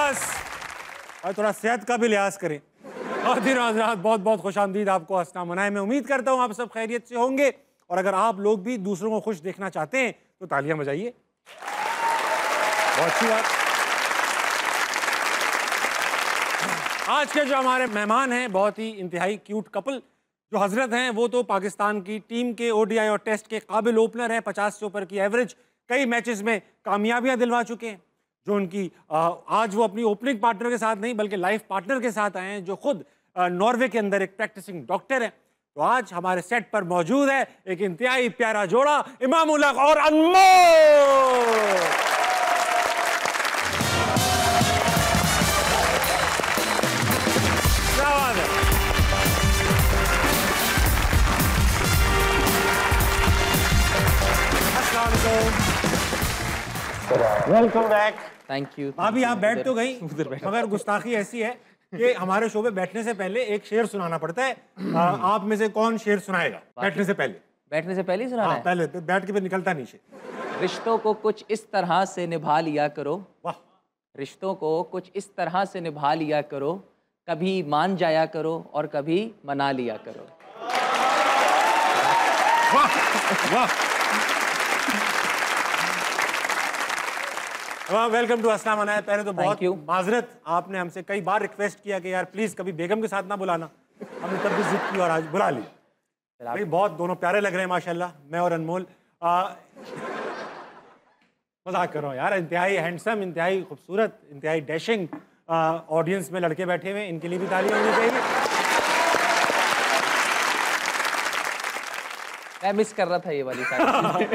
लिहाज और थोड़ा सेहत का भी लिहाज करें। और दिन हज़रात बहुत बहुत खुशामदीद आपको हंसना मनाए। मैं उम्मीद करता हूँ आप सब खैरियत से होंगे और अगर आप लोग भी दूसरों को खुश देखना चाहते हैं तो तालियां बजाइए। बहुत अच्छी बात। आज के जो हमारे मेहमान हैं बहुत ही इंतहाई क्यूट कपल जो हजरत हैं, वो तो पाकिस्तान की टीम के ओडीआई और टेस्ट के काबिल ओपनर हैं। 50 से ऊपर की एवरेज, कई मैचेस में कामयाबियां दिलवा चुके हैं। जो उनकी आज वो अपनी ओपनिंग पार्टनर के साथ नहीं बल्कि लाइफ पार्टनर के साथ आए हैं, जो खुद नॉर्वे के अंदर एक प्रैक्टिसिंग डॉक्टर है। तो आज हमारे सेट पर मौजूद है एक इंतहाई प्यारा जोड़ा, इमाम उल हक और Anmol. Welcome back. Thank you. भाभी आप बैठ तो गई, मगर गुस्ताखी ऐसी है कि हमारे शो पे बैठने से पहले एक शेर सुनाना पड़ता है। आप में से कौन शेर सुनाएगा बैठने से पहले? बैठने से पहले ही सुनाना है? पहले बैठ के फिर निकलता नहीं शेर। रिश्तों को कुछ इस तरह से निभा लिया करो। वाह। रिश्तों को कुछ इस तरह से निभा लिया करो, कभी मान जाया करो और कभी मना लिया करो। वाह वाह। वेलकम टू अस्सलाम मनाए। पहले तो बहुत माजरत, आपने हमसे कई बार रिक्वेस्ट किया कि यार प्लीज कभी बेगम के साथ ना बुलाना, हमने तब भी जिद की और आज बुला ली। भाई बहुत दोनों प्यारे लग रहे हैं माशाल्लाह, मैं और अनमोल। मजाक कर रहा हूँ यार, इंतहाई हैंडसम, इंतहाई खूबसूरत, इंतहाई डैशिंग ऑडियंस में लड़के बैठे हुए हैं, इनके लिए भी तालियां होनी चाहिए। मैं मिस कर रहा था ये वाली सारी।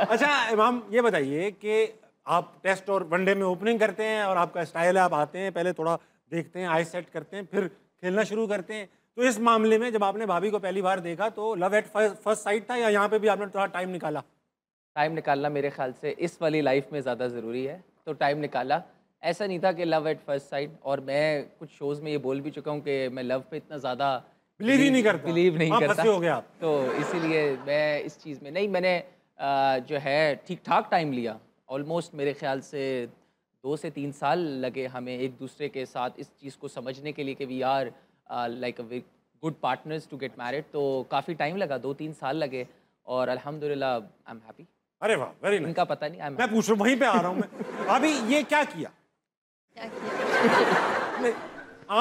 अच्छा इमाम, ये बताइए कि आप टेस्ट और वनडे में ओपनिंग करते हैं और आपका स्टाइल है, आप आते हैं पहले थोड़ा देखते हैं, आई सेट करते हैं, फिर खेलना शुरू करते हैं। तो इस मामले में जब आपने भाभी को पहली बार देखा तो लव एट फर्स्ट साइट था या यहाँ पे भी आपने थोड़ा टाइम निकाला? टाइम निकालना मेरे ख्याल से इस वाली लाइफ में ज़्यादा ज़रूरी है, तो टाइम निकाला। ऐसा नहीं था कि लव एट फर्स्ट साइट, और मैं कुछ शोज़ में ये बोल भी चुका हूँ कि मैं लव पे इतना ज़्यादा बिलीव नहीं करता। हो गया तो इसीलिए मैं इस चीज़ में नहीं, मैंने जो है ठीक ठाक टाइम लिया। ऑलमोस्ट मेरे ख्याल से 2 से 3 साल लगे हमें एक दूसरे के साथ इस चीज़ को समझने के लिए कि we are like a good partners to get married. तो काफ़ी टाइम लगा, 2-3 साल लगे और अल्हम्दुलिल्लाह आई एम हैप्पी। अरे वाह, वेरी नाइस। इनका पता नहीं, मैं पूछ रहा हूँ, वहीं पे आ रहा हूँ मैं। अभी ये क्या किया?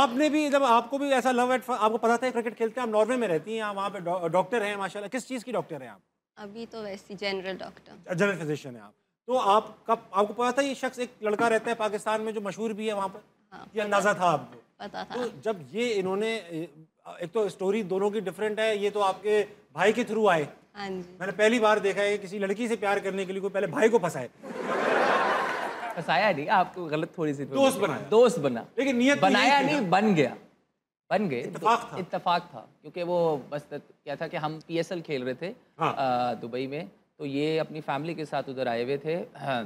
आपने भी, जब आपको भी ऐसा लव एट, आपको पता था क्रिकेट खेलते हैं, आप नॉर्वे में रहती हैं, वहाँ पे डॉक्टर हैं माशाल्लाह। किस चीज़ की डॉक्टर हैं आप? अभी तो वैसी जनरल डॉक्टर, जनरल फिजिशियन है आप। तो आपको पता था ये शख्स एक लड़का रहता है पाकिस्तान में जो मशहूर भी है वहाँ पर? हाँ, ये अंदाजा था आपको? पता था। तो जब ये इन्होंने, एक तो स्टोरी दोनों की डिफरेंट है, ये तो आपके भाई के थ्रू आए। हाँ जी। मैंने पहली बार देखा है कि किसी लड़की से प्यार करने के लिए कोई पहले भाई को फंसाए। फंसाया नहीं, आपको गलत थोड़ी सी दोस्त बनाया। दोस्त बना, लेकिन नियत बनाया नहीं, बन गया, बन गए। इत्तेफाक था क्योंकि वो बस क्या था कि हम PSL खेल रहे थे दुबई में, तो ये अपनी फैमिली के साथ उधर आए हुए थे। हाँ,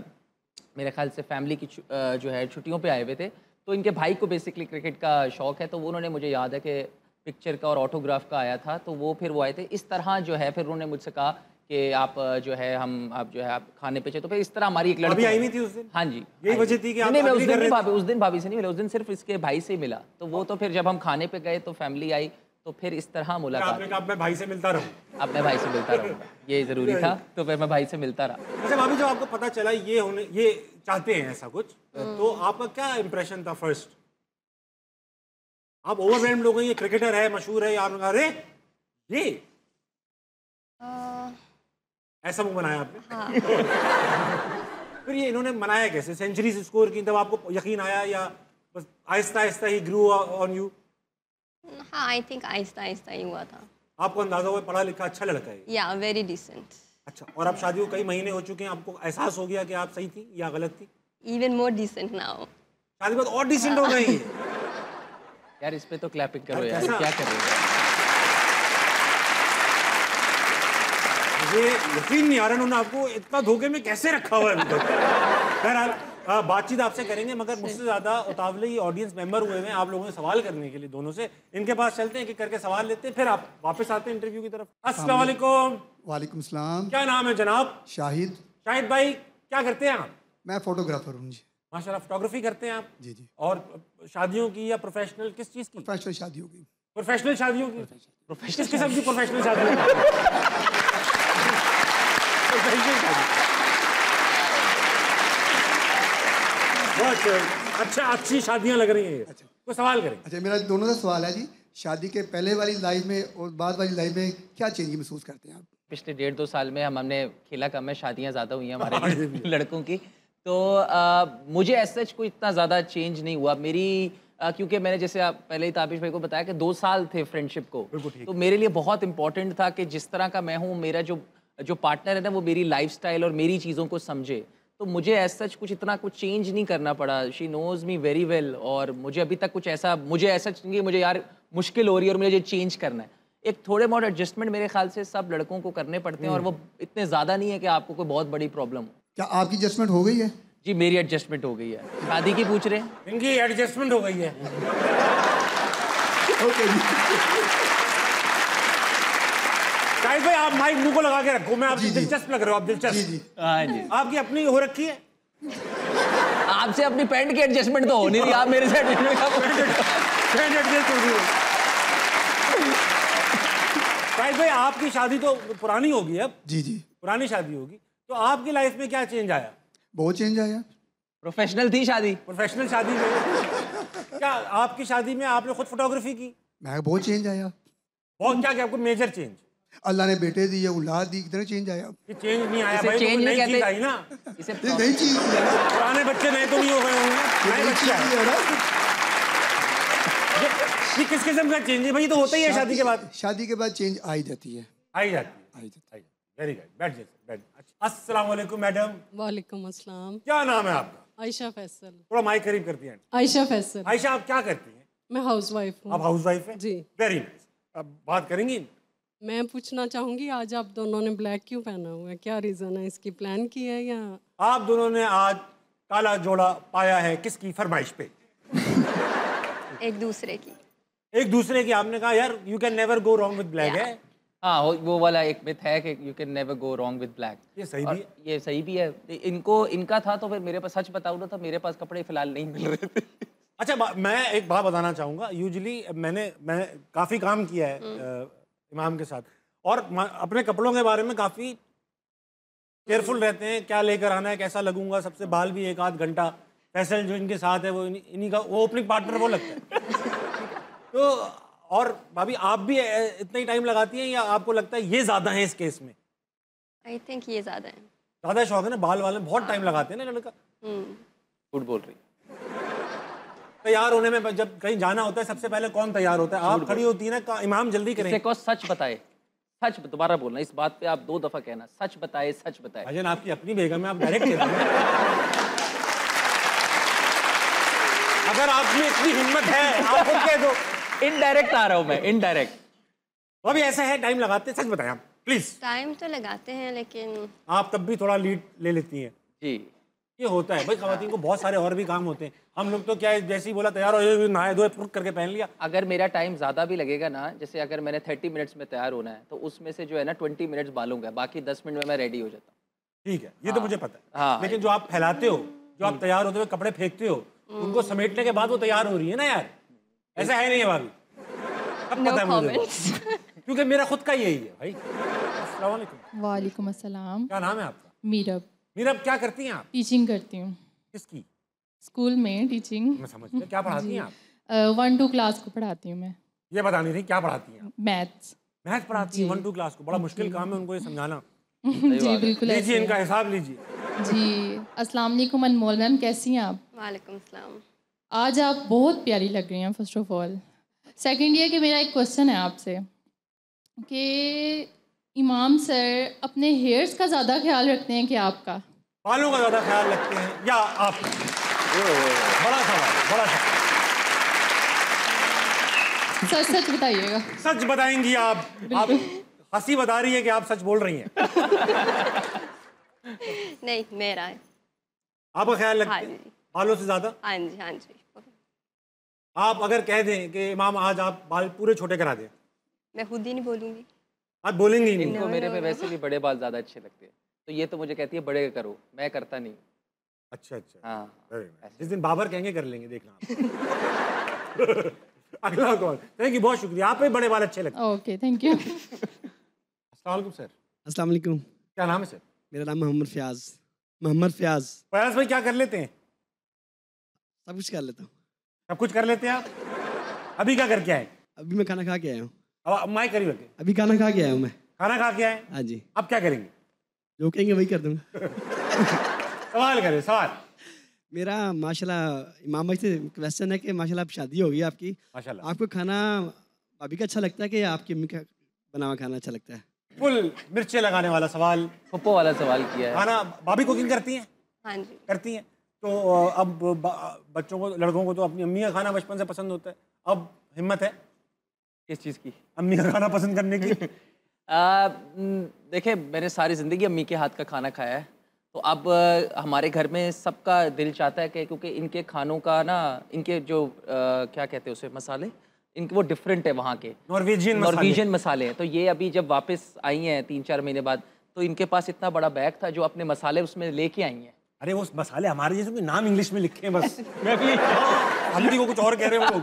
मेरे ख्याल से फैमिली की जो है छुट्टियों पे आए हुए थे। तो इनके भाई को बेसिकली क्रिकेट का शौक़ है, तो वो उन्होंने, मुझे याद है कि पिक्चर का और ऑटोग्राफ का आया था, तो वो फिर वो आए थे। इस तरह जो है फिर उन्होंने मुझसे कहा कि आप जो है आप जो है आप खाने पे चले, तो फिर इस तरह हमारी एक लड़की आई हुई थी उस दिन। हाँ जी, यही वजह थी कि नहीं, मैं उस दिन भाभी से नहीं मिला, उस दिन सिर्फ इसके भाई से मिला। तो वो तो फिर जब हम खाने पे गए तो फैमिली आई, तो फिर इस तरह मुलाकात। आपने कहा मैं भाई से मिलता रहूं, अब मैं भाई से मिलता रहूँ, ये ज़रूरी था, तो फिर मैं भाई से मिलता रहा। अच्छा भाभी, जब आपको पता चला ये चाहते हैं ऐसा कुछ, तो आपका क्या इंप्रेशन था फर्स्ट? आप ओवरवेल्म्ड हो गई, ये क्रिकेटर है, मशहूर है, आपने कहा अरे ये ऐसा मुंह बनाया आपने? फिर ये इन्होंने मनाया कैसे? सेंचुरीज स्कोर की, तब आपको यकीन आया या बस आहिस्ता आहिस्ता ही ग्रू ऑन यू? हाँ, आई थिंक आहिस्ता आहिस्ता ही हुआ था। आपको अंदाजा हुआ पढ़ा लिखा अच्छा लड़का है? या वेरी डिसेंट। अच्छा, और अब शादी को कई महीने हो चुके हैं, आपको एहसास हो गया कि आप सही थी या गलत थी? Even more decent now. शादी के बाद और डिसेंट हो गई? यार इस पे तो क्लैपिंग करो यार, क्या कर रहे हो? मुझे यकीन नहीं आ रहा उन्होंने आपको इतना धोखे में कैसे रखा हुआ है अभी तक। बहरहाल बातचीत आपसे करेंगे, मगर मुझसे ज़्यादा उतावले ही ऑडियंस मेंबर हुए हैं आप लोगों ने सवाल करने के लिए दोनों से। इनके पास चलते हैं कि करके सवाल लेते हैं, फिर आप वापस आते हैं इंटरव्यू की तरफ। अस्सलाम वालेकुम। वालेकुम सलाम। क्या नाम है जनाब? शाहिद। शाहिद भाई, क्या करते हैं आप? मैं फोटोग्राफर हूँ जी। माशाल्लाह फोटोग्राफी करते हैं आप? जी जी। और शादियों की या प्रोफेशनल, किस चीज़ की? प्रोफेशनल शादी होगी। प्रोफेशनल शादियों की? किस किस्म की प्रोफेशनल शादियों की? प्रोफेशनल शादी। बहुत अच्छा, अच्छी शादियां लग रही हैं ये। अच्छा। कोई सवाल करें? अच्छा, मेरा दोनों का सवाल है जी। शादी के पहले वाली लाइफ में और बाद वाली लाइफ में क्या चेंज महसूस करते हैं आप? पिछले 1.5-2 साल में हमने खेला कम है, शादियाँ ज़्यादा हुई हैं हमारे लड़कों की। तो मुझे एज सच कोई इतना ज़्यादा चेंज नहीं हुआ मेरी, क्योंकि मैंने जैसे आप पहले ही ताबिश भाई को बताया कि 2 साल थे फ्रेंडशिप को, तो मेरे लिए बहुत इंपॉर्टेंट था कि जिस तरह का मैं हूँ, मेरा जो पार्टनर है ना, वो मेरी लाइफस्टाइल और मेरी चीज़ों को समझे। तो मुझे एज सच कुछ इतना कुछ चेंज नहीं करना पड़ा। She knows me very well, और मुझे अभी तक कुछ ऐसा, मुझे ऐसा नहीं मुझे यार मुश्किल हो रही है और मुझे चेंज करना है। एक थोड़े बहुत एडजस्टमेंट मेरे ख्याल से सब लड़कों को करने पड़ते हैं, और वो इतने ज़्यादा नहीं है कि आपको कोई बहुत बड़ी प्रॉब्लम हो। क्या आपकी एडजस्टमेंट हो गई है? जी मेरी एडजस्टमेंट हो गई है। शादी की पूछ रहे हैं? इनकी एडजस्टमेंट हो गई है। ओके जी। शाहिद भाई आप माइक मुंह को लगा के रखो, मैं आपकी जी, जी। दिलचस्प लग रहे हो आप, दिलचस्प। जी जी। हाँ जी। आपकी अपनी हो रखी है? आपसे अपनी पैंट की एडजस्टमेंट तो हो नहीं रही, आप मेरे से एडजस्टमेंट का शाहिद भाई आपकी शादी तो पुरानी होगी अब, जी जी। पुरानी शादी होगी, तो आपकी लाइफ में क्या चेंज आया? बहुत चेंज आया। प्रोफेशनल थी शादी। प्रोफेशनल शादी में क्या आपकी शादी में आपने खुद फोटोग्राफी की? मैं बहुत चेंज आया। बहुत क्या आपको मेजर चेंज? अल्लाह ने बेटे दिए, औलाद दी, कितना चेंज आया। ये चेंज नहीं आया इसे भाई, चेंज तो नहीं नई कहते। चीज आई ना। इसे ये नई चीज है ना। पुराने बच्चे नए तो नहीं हो गए होंगे, नए नई बच्चे चीज आए। है ना। ये किस किस्म का चेंज है भाई? तो होता ही है शादी के बाद। शादी के बाद चेंज आ ही जाती है। आई जाती है। आई जाती है। वेरी गुड, बैठ जाइए, बैठ। अस्सलाम वालेकुम मैडम। वालेकुम अस्सलाम। क्या नाम है आपका? आयशा फैसल। थोड़ा माइक करीब करती हैं। आयशा फैसल। आयशा आप क्या करती हैं? मैं हाउसवाइफ आप हूँ। हाउस वाइफ हैं? जी। Very nice. अब बात करेंगी। मैं पूछना चाहूँगी आज आप दोनों ने ब्लैक क्यों पहना हुआ है? क्या रीज़न है? इसकी प्लान की है या? आप दोनों ने आज काला जोड़ा पाया है किसकी फरमाइश पे? एक दूसरे की। एक दूसरे की। आपने कहा यार you can never go wrong with black है। हाँ, वो वाला एक मिथ है कि you can never go wrong with black. ये सही भी है। ये सही भी है। इनका था तो फिर मेरे पास, सच बताऊँ ना, तो मेरे पास कपड़े फिलहाल नहीं मिल रहे थे। अच्छा मैं एक बात बताना चाहूँगा। यूजुअली मैंने काफ़ी काम किया है इमाम के साथ, और अपने कपड़ों के बारे में काफ़ी केयरफुल रहते हैं, क्या लेकर आना है, कैसा लगूंगा। सबसे बाल भी एक आध घंटा। फैसल जो इनके साथ है वो इन्हीं का वो ओपनिंग पार्टनर वो लगता है। तो और भाभी आप भी इतना ही टाइम लगाती हैं या आपको लगता है ये ज़्यादा है इस केस में? आई थिंक ये ज़्यादा है। ज़्यादा शौक है ना, बाल वाले में बहुत टाइम लगाते हैं ना लड़का। झूठ बोल रही। तैयार होने में जब कहीं जाना होता है सबसे पहले कौन तैयार होता है? आप खड़ी होती है ना, इमाम जल्दी करें। इसे को सच बताए, सच दोबारा बोलना, इस बात पे आप 2 दफा कहना, सच बताए, सच बताए। अजन आपकी अपनी बेगम है, आप डायरेक्ट कहते हैं। अगर आप में इतनी हिम्मत है आप खुद कह दो। इनडायरेक्ट आ रहा हूँ मैं, इनडायरेक्ट। वो भी ऐसा है, टाइम लगाते हैं, सच बताएं आप प्लीज। टाइम तो लगाते हैं लेकिन आप तब भी थोड़ा लीड ले लेती हैं। जी ये होता है भाई, खवातीन को बहुत सारे और भी काम होते हैं। हम लोग तो क्या है, जैसे ही बोला तैयार हो, नहाए धोए फुर्क करके पहन लिया। अगर मेरा टाइम ज़्यादा भी लगेगा ना, जैसे अगर मैंने 30 मिनट्स में तैयार होना है, तो उसमें से जो है ना 20 मिनट्स बालूंगा, बाकी 10 मिनट में मैं रेडी हो जाता हूँ। ठीक है, ये तो मुझे पता है। हाँ। लेकिन जो आप फैलाते हो, जो आप तैयार होते हुए कपड़े फेंकते हो, उनको समेटने के बाद वो तैयार हो रही है ना यार, ऐसा है नहीं है भाभी? अब नो पता है मुझे, कमेंट्स। क्योंकि मेरा खुद का यही है भाई। अस्सलाम वालेकुम। वालेकुम अस्सलाम। क्या नाम है आपका? मीरब। मीरब, क्या करती हैं आप? टीचिंग करती हूँ किसकी? स्कूल में। टीचिंग मैं समझ गया। क्या पढ़ाती हैं आप? 1-2 क्लास को पढ़ाती हूँ मैं। ये बतानी थी, क्या पढ़ाती हैं आप? मैथ्स। मैथ पढ़ाती हैं 1-2 क्लास को? बड़ा मुश्किल काम है उनको ये समझाना। जी बिल्कुल लीजिए ऐसे इनका है। हिसाब लीजिए। जी अस्सलाम वालेकुम अनमोल मैम, कैसी हैं आप? वालेकुम सलाम। आज आप बहुत प्यारी लग रही हैं फर्स्ट ऑफ ऑल। सेकंड ये कि मेरा एक क्वेश्चन है आपसे कि इमाम सर अपने हेयर्स का ज़्यादा ख्याल रखते हैं कि आपका? बालों का ज़्यादा ख्याल रखते हैं या आप? बड़ा सवाल, बड़ा सवाल। सच सच बताइएगा। सच बताएंगी आप? आप हंसी बता रही है कि आप सच बोल रही हैं। नहीं मेरा है। आपका ख्याल रखते हाँ हैं जी। बालों से ज़्यादा? हाँ जी हाँ जी। आप अगर कह दें कि इमाम आज आप बाल पूरे छोटे करा दें, मैं खुद ही नहीं बोलूँगी। आप बोलेंगे ही नहीं? इनको मेरे पे वैसे भी बड़े बाल ज़्यादा अच्छे लगते हैं, तो ये तो मुझे कहती है बड़े करो, मैं करता नहीं। अच्छा अच्छा, हाँ वेरी नाइस। जिस दिन बाबर कहेंगे कर लेंगे, देखना आप। अगला कॉल। थैंक यू, बहुत शुक्रिया। आप पे बड़े बाल अच्छे लगते हैं। Okay, thank you. अस्सलाम वालेकुम सर। अस्सलाम वालेकुम। क्या नाम है सर? मेरा नाम मोहम्मद फ़याज़। मोहम्मद फ़याज़। फयाज भाई क्या कर लेते हैं? सब कुछ कर लेता हूँ। सब कुछ कर लेते हैं आप? अभी क्या करके आए? अभी मैं खाना खा के आया हूँ। अब माइक करीब रखें। अभी खाना खा के आया हूँ मैं। खाना खा के आए? हाँ जी। अब क्या करेंगे? जो कहेंगे वही कर दूँगा। सवाल करें, सवाल। मेरा माशाल्लाह इमाम भाई से क्वेश्चन है कि माशाल्लाह अब शादी हो गई आपकी, माशाल्लाह। आपको खाना भाभी का अच्छा लगता है कि आपकी अम्मी का बना हुआ खाना अच्छा लगता है? फुल मिर्चे लगाने वाला सवाल। पप्पो वाला सवाल किया है। खाना भाभी कुकिंग करती हैं? हाँ जी। करती हैं। तो अब बच्चों को, लड़कों को तो अपनी अम्मी का खाना बचपन से पसंद होता है। अब हिम्मत है किस चीज़ की? अम्मी का खाना पसंद करने की? देखिए, मैंने सारी ज़िंदगी अम्मी के हाथ का खाना खाया है, तो अब हमारे घर में सबका दिल चाहता है कि क्योंकि इनके खानों का ना, इनके जो क्या कहते हैं उसे, मसाले, इनके वो डिफरेंट है वहाँ के, नॉर्वेजियन मसाले हैं। तो ये अभी जब वापस आई हैं 3-4 महीने बाद, तो इनके पास इतना बड़ा बैग था जो अपने मसाले उसमें लेके आई हैं। अरे वो मसाले हमारे जैसे नाम इंग्लिश में लिखे हैं बस। मैं भी हिंदी को कुछ और कह रहे हैं वो लोग।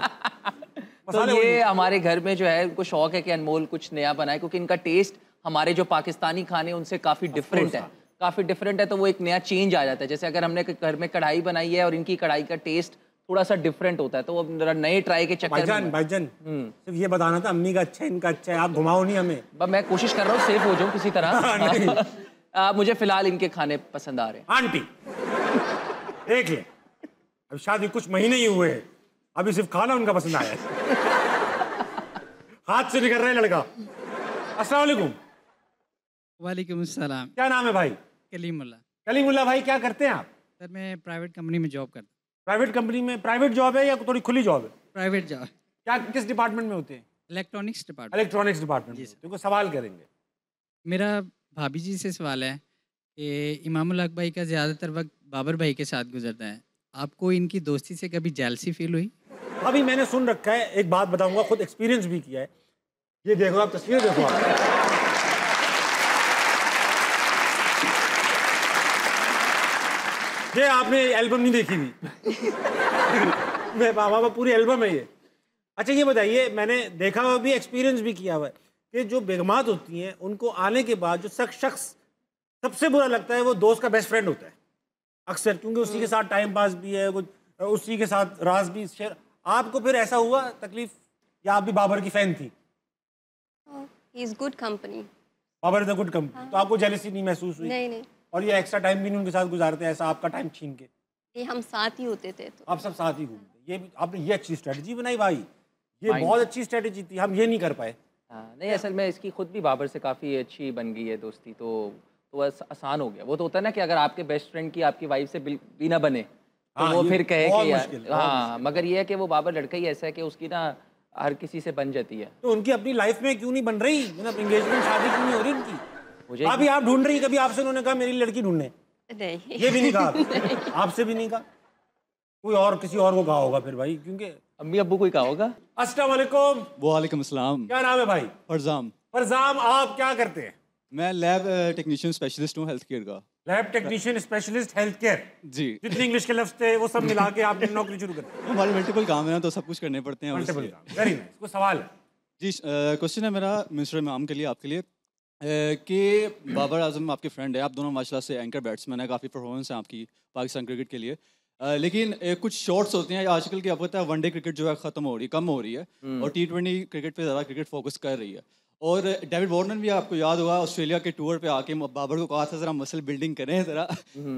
तो ये हमारे घर में जो है, उनको शौक है कि अनमोल कुछ नया बनाए, क्योंकि इनका टेस्ट हमारे जो पाकिस्तानी खाने उनसे काफ़ी डिफरेंट है, काफ़ी डिफरेंट है। तो वो एक नया चेंज आ जाता है। जैसे अगर हमने घर में कढ़ाई बनाई है और इनकी कढ़ाई का टेस्ट थोड़ा सा डिफरेंट होता है, तो वो नए ट्राई के चक्कर में। भाईजान सिर्फ ये बताना था, अम्मी का अच्छा है, इनका अच्छा है, आप घुमाओ नहीं हमें। मैं कोशिश कर रहा हूँ सेफ हो जाऊँ किसी तरह। मुझे फिलहाल इनके खाने पसंद आ रहे हैं। आंटी देख ले, अब शादी कुछ महीने ही हुए हैं, अभी सिर्फ खाना उनका पसंद आया है। हाथ से निकल रहा है लड़का। अस्सलाम वालेकुम। वालेकुम अस्सलाम। क्या नाम है भाई? कलीमुल्लाह। कलीमुल्लाह भाई, क्या करते हैं आप? सर मैं प्राइवेट कंपनी में जॉब करता हूँ। प्राइवेट कंपनी में? प्राइवेट जॉब है या थोड़ी खुली जॉब है? Private job. क्या, किस डिपार्टमेंट में होते हैं? Electronics department. इलेक्ट्रॉनिक्स डिपार्टमेंट में। तो सवाल करेंगे। मेरा भाभी जी से सवाल है कि इमामुल हक भाई का ज़्यादातर वक्त बाबर भाई के साथ गुजरता है, आपको इनकी दोस्ती से कभी जेलसी फील हुई? अभी मैंने सुन रखा है, एक बात बताऊंगा, खुद एक्सपीरियंस भी किया है। ये देखो आप, तस्वीर देखो आप। ये आपने एल्बम नहीं देखी थी? मैं बाबा पूरी एल्बम है ये। अच्छा ये बताइए, मैंने देखा हुआ भी, एक्सपीरियंस भी किया हुआ है कि जो बेगमात होती हैं, उनको आने के बाद जो शख्स सबसे बुरा लगता है वो दोस्त का बेस्ट फ्रेंड होता है अक्सर, क्योंकि उसी के साथ टाइम पास भी है, उसी के साथ राज भी शेयर। आपको फिर ऐसा हुआ तकलीफ, या आप भी बाबर की फैन थी? He is good company. Babar is a good company. तो आपको जेलसी नहीं महसूस हुई? नहीं नहीं। और ये एक्स्ट्रा टाइम भी नहीं उनके साथ गुजारते, ऐसा आपका टाइम छीन के? ये हम साथ ही होते थे तो। आप सब साथ ही घूमते? ये आपने ये अच्छी स्ट्रेटजी बनाई भाई, ये बहुत अच्छी स्ट्रेटजी थी, हम ये नहीं कर पाए। नहीं, असल में इसकी खुद भी बाबर से काफ़ी अच्छी बन गई है दोस्ती, तो आसान हो गया। वो तो होता है ना कि अगर आपके बेस्ट फ्रेंड की आपकी वाइफ से भी ना बने, तो वो फिर कहे कि यार, हाँ, मगर ये है कि वो बाबर लड़का ही ऐसा है कि उसकी ना हर किसी से बन जाती है। तो उनकी अपनी लाइफ में क्यों नहीं बन रही, मतलब एंगेजमेंट, शादी क्यों नहीं हो रही उनकी? मुझे अभी आप ढूंढ रही, कभी आपसे उन्होंने कहा मेरी लड़की ढूंढने? नहीं, ये भी नहीं कहा? आपसे भी नहीं कहा? कोई और किसी और को कहा होगा फिर भाई, क्योंकि अम्मी अब्बू को ही कहा होगा। अस्सलाम वालेकुम। वालेकुम अस्सलाम। क्या नाम है भाई? फरजाम। फरजाम, आप क्या करते हैं? मैं लैब टेक्नीशियन स्पेशलिस्ट हूँ हेल्थ केयर का। Lab technician specialist health care? जी। जितने इंग्लिश के लफ्ज थे वो सब मिला के आपने नौकरी शुरू कर दी? हमारे मल्टीपल काम है ना, तो सब कुछ करने पड़ते हैं। मल्टीपल काम, वेरी नाइस। कोई सवाल है? जी, क्वेश्चन है मेरा मिस्टर इमाम के लिए, आपके लिए, कि बाबर आजम आपके फ्रेंड है, आप दोनों माशाल्लाह से एंकर बैट्समैन है, काफ़ी परफॉर्मेंस है आपकी पाकिस्तान क्रिकेट के लिए, लेकिन कुछ शॉट्स होते हैं आजकल की, आपको पता है वनडे क्रिकेट जो है ख़त्म हो रही, कम हो रही है, और T20 क्रिकेट पे ज़्यादा क्रिकेट फोकस कर रही है। और डेविड वार्नर भी आपको याद होगा ऑस्ट्रेलिया के टूर पे आके बाबर को कहा था ज़रा मसल बिल्डिंग करें, ज़रा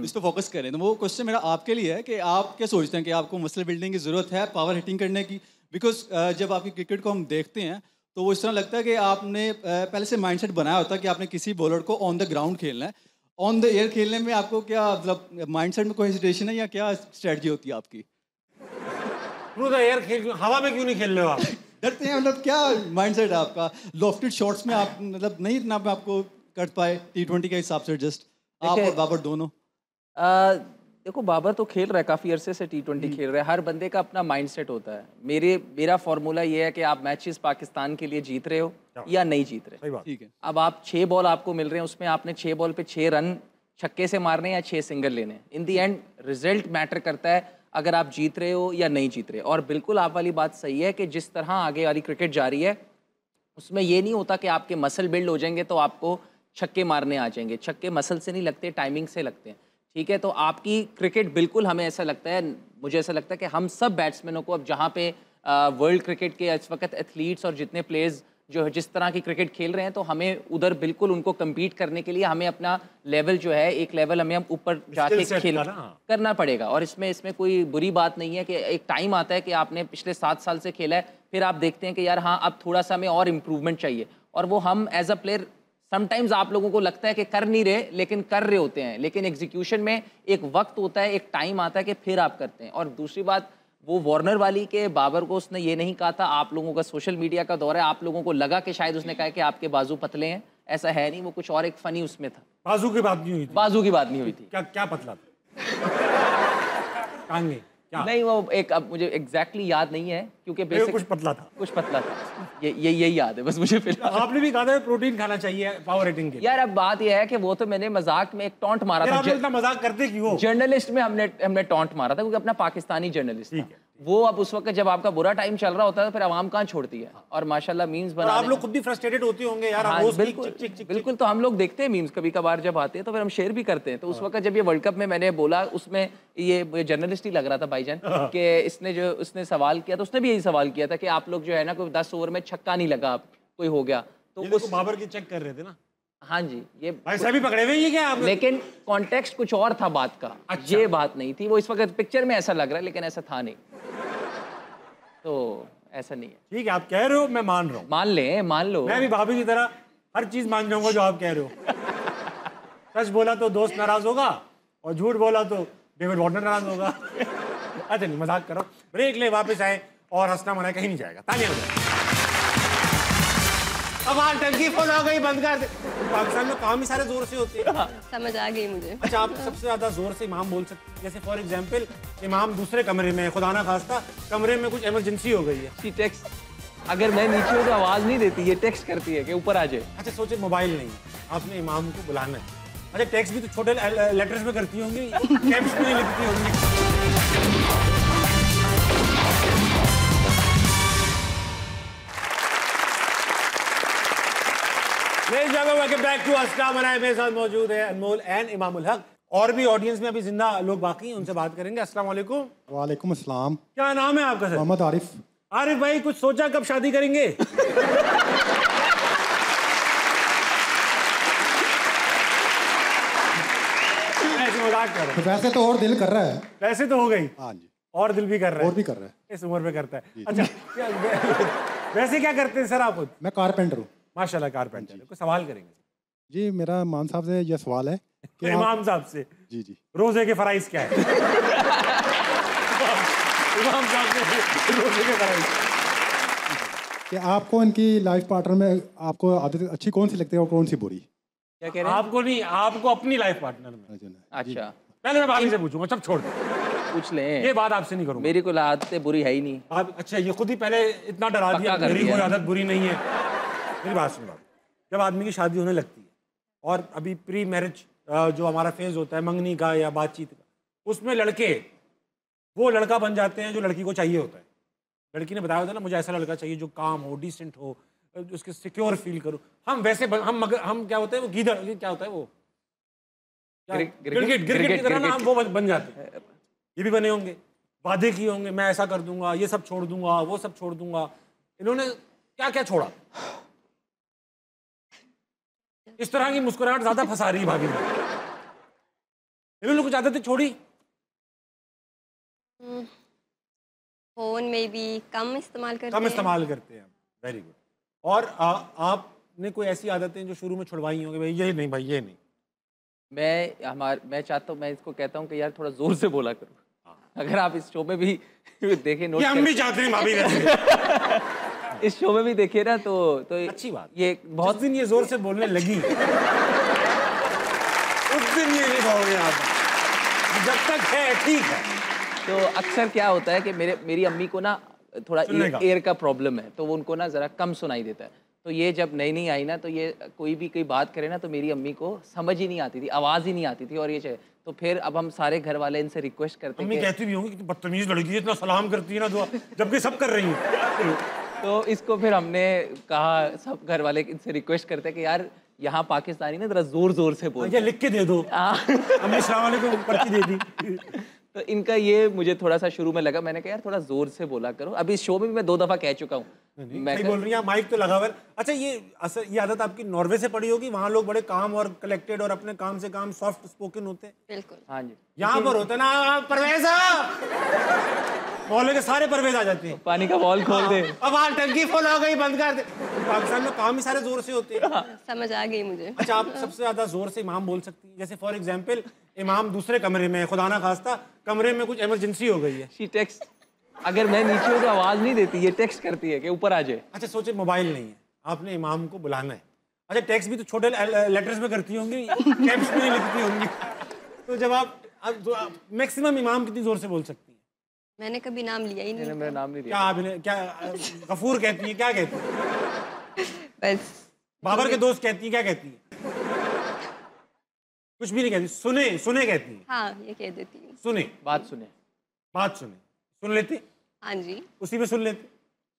इस पर फोकस करें। तो वो क्वेश्चन मेरा आपके लिए है कि आप क्या सोचते हैं कि आपको मसल बिल्डिंग की ज़रूरत है पावर हिटिंग करने की? बिकॉज जब आपकी क्रिकेट को हम देखते हैं तो वो इस तरह लगता है कि आपने पहले से माइंडसेट बनाया होता है कि आपने किसी बॉलर को ऑन द ग्राउंड खेलना है, ऑन द एयर खेलने में आपको क्या मतलब माइंडसेट में कोई हेजिटेशन है या क्या स्ट्रेटजी होती है आपकी? थ्रू द एयर खेल, हवा में क्यों नहीं खेल रहे हो आप? डरते हैं, मतलब क्या माइंडसेट है आपका? लॉफ्टेड शॉट्स में आप मतलब नहीं इतना आपको कर पाए T20 के हिसाब से, जस्ट आप और बाबर दोनों? देखो, बाबर तो खेल रहा है काफ़ी अरसे से T20 खेल रहा है, हर बंदे का अपना माइंडसेट होता है। मेरा फॉर्मूला ये है कि आप मैचेस पाकिस्तान के लिए जीत रहे हो या नहीं जीत रहे। ठीक है। अब आप 6 बॉल आपको मिल रहे हैं, उसमें आपने 6 बॉल पे 6 रन छक्के से मारने या 6 सिंगल लेने। इन दी एंड रिजल्ट मैटर करता है, अगर आप जीत रहे हो या नहीं जीत रहे। और बिल्कुल आप वाली बात सही है कि जिस तरह आगे वाली क्रिकेट जा रही है उसमें ये नहीं होता कि आपके मसल बिल्ड हो जाएंगे तो आपको छक्के मारने आ जाएंगे। छक्के मसल से नहीं लगते, टाइमिंग से लगते हैं, ठीक है। तो आपकी क्रिकेट बिल्कुल, हमें ऐसा लगता है, मुझे ऐसा लगता है कि हम सब बैट्समैनों को अब जहाँ पे वर्ल्ड क्रिकेट के इस वक्त एथलीट्स और जितने प्लेयर्स जो जिस तरह की क्रिकेट खेल रहे हैं, तो हमें उधर बिल्कुल उनको कम्पीट करने के लिए हमें अपना लेवल जो है, एक लेवल हमें हम ऊपर जाके खेल करना पड़ेगा। और इसमें कोई बुरी बात नहीं है कि एक टाइम आता है कि आपने पिछले 7 साल से खेला है, फिर आप देखते हैं कि यार हाँ अब थोड़ा सा हमें और इम्प्रूवमेंट चाहिए, और वो हम एज अ प्लेयर समटाइम्स आप लोगों को लगता है कि कर नहीं रहे लेकिन कर रहे होते हैं, लेकिन एग्जीक्यूशन में एक वक्त होता है, एक टाइम आता है कि फिर आप करते हैं। और दूसरी बात, वो वार्नर वाली के बाबर को उसने ये नहीं कहा था, आप लोगों का सोशल मीडिया का दौर है, आप लोगों को लगा कि शायद उसने कहा कि आपके बाजू पतले हैं, ऐसा है नहीं, वो कुछ और एक फनी उसमें था। बाजू की बात नहीं हुई थी? बाजू की बात नहीं हुई थी। क्या पतला था? टांगे क्या? नहीं, वो एक, अब मुझे एग्जैक्टली याद नहीं है क्योंकि बेसिक कुछ पतला था, कुछ पतला था, यही याद है बस मुझे। फिर आपने भी कहा था प्रोटीन खाना चाहिए पावर रेटिंग के लिए। यार अब बात यह है कि वो तो मैंने मजाक में एक टॉन्ट मारा था। इतना मजाक करते क्यों? जर्नलिस्ट में हमने टॉन्ट मारा था क्योंकि अपना पाकिस्तानी जर्नलिस्ट था वो। अब उस वक्त जब आपका बुरा टाइम चल रहा होता है तो फिर आवाम कहाँ छोड़ती है, और माशाल्लाह मीम्स बना। आप लोग खुद भी फ्रस्ट्रेटेड होते होंगे यार। हाँ, बिल्कुल। तो हम लोग देखते हैं मीम्स कभी कभार जब आते हैं तो फिर हम शेयर भी करते हैं। तो उस वक्त जब ये वर्ल्ड कप में मैंने बोला, उसमें ये जर्नलिस्ट ही लग रहा था भाईजान कि उसने सवाल किया, तो उसने भी यही सवाल किया था कि आप लोग जो है ना, कोई 10 ओवर में छक्का नहीं लगा, कोई हो गया तो उस बाबर की चेक कर रहे थे ना। हाँ जी, ये भाई साहब भी पकड़े हुए हैं क्या आप? लेकिन कॉन्टेक्स्ट कुछ और था बात का। अच्छा। ये बात नहीं थी, वो इस वक्त पिक्चर में ऐसा लग रहा है लेकिन ऐसा था नहीं, तो ऐसा नहीं है। ठीक है, आप कह रहे हो, मैं मान रहा हूँ। मान लो। मैं भी भाभी की तरह हर चीज मान जाऊंगा जो आप कह रहे हो। सच बोला तो दोस्त नाराज होगा और झूठ बोला तो डेविड वार्नर नाराज होगा। अच्छा नहीं, मजाक करो। ब्रेक ले, वापस आए और हंसना मना कहीं नहीं जाएगा। तालियां बजाओ। अब हाँ, टंकी फुल हो गई, बंद कर दे। पाकिस्तान में काम ही सारे जोर से होते हैं। समझ आ गई मुझे। अच्छा, आप सबसे ज्यादा जोर से इमाम बोल सकते हैं? जैसे फॉर एग्जांपल इमाम दूसरे कमरे में, खुदा ना खास्ता कमरे में कुछ इमरजेंसी हो गई है, टेक्स्ट, अगर मैं नीचे हूँ तो आवाज नहीं देती, ये टेक्स्ट करती है कि ऊपर आ जाए। अच्छा, सोचे मोबाइल नहीं, आपने इमाम को बुलाना है। अच्छा, टेक्स्ट भी तो छोटे लेटर्स में करती होंगी, कैप्स में नहीं लिखती होंगी। वेलकम बैक टू अस्सलाम वालेकुम। मेरे साथ मौजूद है अनमोल एंड इमामुल हक, और भी ऑडियंस में अभी जिंदा लोग बाकी हैं, उनसे बात करेंगे। अस्सलाम वालेकुम। वालेकुम अस्सलाम। क्या नाम है आपका सर? मोहम्मद आरिफ। आरिफ भाई, कुछ सोचा कब शादी करेंगे? ऐसे मजाक कर रहा हूं। वैसे तो और दिल कर रहा है। वैसे तो हो गई। हाँ जी। और दिल भी कर रहा है। और भी कर रहा है। इस उम्र में करता है। अच्छा, वैसे क्या करते हैं सर आप खुद? मैं कारपेंटर हूँ। माशाल्लाह, कारपेंटर। कुछ सवाल करेंगे जी? मेरा इमाम साहब से यह सवाल है कि इमाम साहब से जी जी रोजे के फराइज क्या है? इमाम साहब से रोजे के फराइज कि आपको इनकी लाइफ पार्टनर में आपको आदत अच्छी कौन सी लगती है और कौन सी बुरी? क्या कह रहे हैं? आपको नहीं, आपको अपनी लाइफ पार्टनर में। अच्छा, पहले मैं भाभी से पूछूंगा, सब छोड़ दो, पूछ लें। ये बात आपसे नहीं करूंगा। मेरी कोई आदतें बुरी है ही नहीं। आप अच्छा, ये खुद ही पहले इतना डरा दिया, मेरी कोई आदत बुरी नहीं है। मेरी बात सुनो, जब आदमी की शादी होने लगती है और अभी प्री मैरिज जो हमारा फेज होता है मंगनी का या बातचीत का, उसमें लड़के वो लड़का बन जाते हैं जो लड़की को चाहिए होता है। लड़की ने बताया होता है ना, मुझे ऐसा लड़का चाहिए जो काम हो, डिसेंट हो, उसके सिक्योर फील करो। हम वैसे हम क्या होते हैं, वो गीदड़ क्या होता है, वो गिरगिट की तरह ना हम वो बन जाते हैं। ये भी बने होंगे, वादे किए होंगे, मैं ऐसा कर दूंगा, ये सब छोड़ दूंगा, वो सब छोड़ दूंगा। इन्होंने क्या क्या छोड़ा? इस तरह की मुस्कुराहट ज्यादा फंसा रही है भाभी। इन्होंने कुछ आदतें छोड़ी? फोन में भी कम इस्तेमाल करते हैं। कम इस्तेमाल करते हैं। Very good. और आपने कोई ऐसी आदतें जो शुरू में छुड़वाई होंगे, भाई ये नहीं, भाई ये नहीं? मैं चाहता हूँ, मैं इसको कहता हूँ कि यार थोड़ा जोर से बोला करो। अगर आप इस शो में भी देखें, नोट हम भी चाहते हैं भाभी इस शो में भी देखिए ना, तो अच्छी बात। ये बहुत दिन ये जोर से बोलने लगी उस दिन ये नहीं कहोगे आप, जब तक है ठीक है। तो अक्सर क्या होता है कि मेरी अम्मी को ना थोड़ा ईयर का प्रॉब्लम है, तो वो उनको ना ज़रा कम सुनाई देता है। तो ये जब नई नई आई ना, तो ये कोई भी कोई बात करे ना तो मेरी अम्मी को समझ ही नहीं आती थी, आवाज़ ही नहीं आती थी। और ये चाहिए तो फिर अब हम सारे घर वाले इनसे रिक्वेस्ट करते अम्मी कहती भी होंगी कि बदतमीज लड़की है, इतना सलाम करती है ना दुआ, जबकि सब कर रही हैं। तो इसको फिर हमने कहा, सब घर वाले इनसे रिक्वेस्ट करते कि यार यहाँ पाकिस्तानी ना जरा जोर जोर से बोल, या लिख के दे दो, अम्मी अस्सलाम वालेकुम पर्ची दे दी। तो इनका ये मुझे थोड़ा सा शुरू में लगा, मैंने कहा यार थोड़ा जोर से बोला करो। अभी इस शो में भी मैं 2 दफ़ा कह चुका हूँ। मैं बोल रही हूँ, माइक तो लगा हुआ है। अच्छा, ये आदत आपकी नॉर्वे से पड़ी होगी, वहाँ लोग बड़े काम और कलेक्टेड और अपने काम से काम सॉफ्ट स्पोकन होते हैं। बिल्कुल। हाँ जी। यहाँ पर होता है ना, परवेज मोहल्ले के सारे परवेज आ जाते हैं, पानी का बॉल खोल दे, अब हाँ टंकी फुल हो गई, बंद कर दे। पाकिस्तान में काम ही सारे जोर से होते हैं। समझ आ गई मुझे। अच्छा, आप सबसे ज्यादा जोर से इमाम बोल सकती हैं? जैसे फॉर एग्जांपल इमाम दूसरे कमरे में, खुदा ना खास्ता कमरे में कुछ इमरजेंसी हो गई है, शी टेक्स्ट, अगर मैं नीचे हूँ तो आवाज नहीं देती, ये टेक्स्ट करती है कि ऊपर आ जाए। अच्छा, सोचे मोबाइल नहीं है, आपने इमाम को बुलाना है। अच्छा, टेक्स्ट भी तो छोटे लेटर्स में करती होंगी, कैप्स में नहीं लिखती होंगी। तो जब आप मैक्सिमम इमाम कितनी जोर से बोल सकती हैं? मैंने कभी नाम लिया ही नहीं। मेरा नाम नहीं क्या आपने क्या गफूर कहती है, क्या कहती है? बस बाबर के दोस्त कहती है, क्या कहती है? कुछ भी नहीं कहती, सुने सुने कहती है। हाँ, ये कह देती हूँ। सुने, बात सुने, बात सुने, सुन लेते? हाँ जी, उसी में सुन लेते?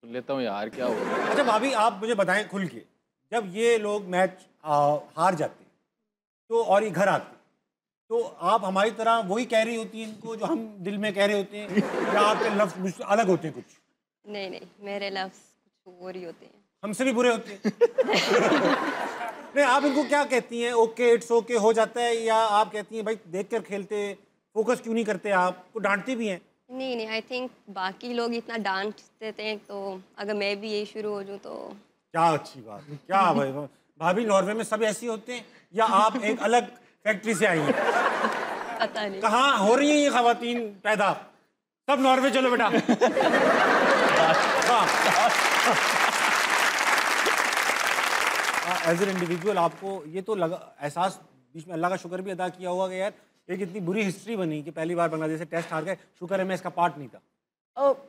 सुन लेता हूँ यार, क्या हुआ? अच्छा भाभी, आप मुझे बताएं खुल के, जब ये लोग मैच हार जाते तो और ये घर आते, तो आप हमारी तरह वही कह रही होती हैं इनको जो हम दिल में कह रहे होते हैं, या आपके लफ्ज़ मुझसे अलग होते हैं कुछ? नहीं नहीं, मेरे लफ्ज़ कुछ और ही होते हैं। हमसे भी बुरे होते हैं? नहीं, आप इनको क्या कहती हैं? ओके, इट्स ओके हो जाता है, या आप कहती हैं भाई देख कर खेलते, फोकस क्यों नहीं करते? आप को डांटती भी हैं? नहीं नहीं, आई थिंक बाकी लोग इतना डांट देते हैं, तो अगर मैं भी यही शुरू हो जाऊँ तो। क्या अच्छी बात है, क्या भाई भाभी, नॉर्वे में सब ऐसे होते हैं या आप एक अलग फैक्ट्री से आई हैं? पता नहीं कहाँ हो रही हैं ये खवातीन पैदा? सब नॉर्वे चलो बेटा। एज एन इंडिविजुअल आपको ये तो लगा एहसास, बीच में अल्लाह का शुक्र भी अदा किया होगा कि यार एक इतनी बुरी हिस्ट्री बनी कि पहली बार बांग्लादेश से टेस्ट हार गए, शुक्र है मैं इसका पार्ट नहीं था।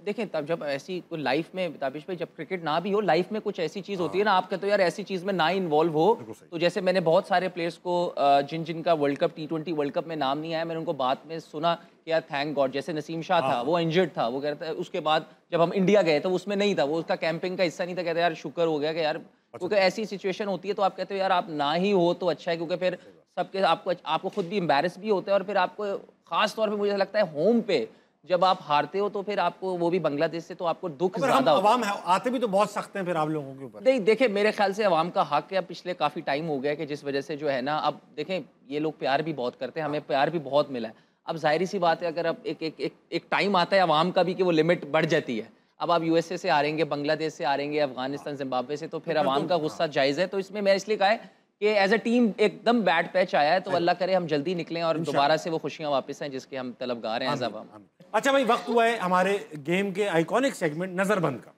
देखें, तब जब ऐसी कोई लाइफ में, ताबिश भाई, जब क्रिकेट ना भी हो, लाइफ में कुछ ऐसी चीज़ होती है ना, आप कहते हो यार ऐसी चीज़ में ना इन्वॉल्व हो। तो जैसे मैंने बहुत सारे प्लेयर्स को जिनका world cup, T20 world cup में नाम नहीं आया, मैंने उनको बाद में सुना कि यार थैंक गॉड, जैसे नसीम शाह था, वो इंजर्ड था, वो कहता है उसके बाद जब हम इंडिया गए तो उसमें नहीं था, वो उसका कैंपिंग का हिस्सा नहीं था, कहते यार शुक्र हो गया कि यार, क्योंकि ऐसी सिचुएशन होती है तो आप कहते हो यार आप ना ही हो तो अच्छा है, क्योंकि फिर सबके आपको खुद भी एम्बैरेस भी होता है, और फिर आपको खास तौर पे मुझे लगता है होम पे जब आप हारते हो तो फिर आपको, वो भी बांग्लादेश से, तो आपको दुख ज्यादा होता है। आते भी तो बहुत सख्त हैं फिर आप लोगों के ऊपर। नहीं देखें, मेरे ख्याल से अवाम का हक है, पिछले काफ़ी टाइम हो गया कि जिस वजह से जो है ना, अब देखें ये लोग प्यार भी बहुत करते हैं, हमें प्यार भी बहुत मिला है। अब जाहिर सी बात है, अगर अब एक टाइम आता है अवाम का भी कि वो लिमिट बढ़ जाती है। अब आप USA से आ रहेंगे, बांग्लादेश से आ रहेंगे, अफगानिस्तान, जिम्बाब्वे से, तो फिर अवाम का गुस्सा जायज़ है। तो इसमें मैं इसलिए कहा है कि एज अ टीम एकदम बैड पैच आया है, तो अल्लाह करे हम जल्दी निकलें और दोबारा से वो खुशियाँ वापस आएँ जिसके हम तलबगार हैं एज अवाम। अच्छा भाई, वक्त हुआ है हमारे गेम के आइकॉनिक सेगमेंट नजरबंद का।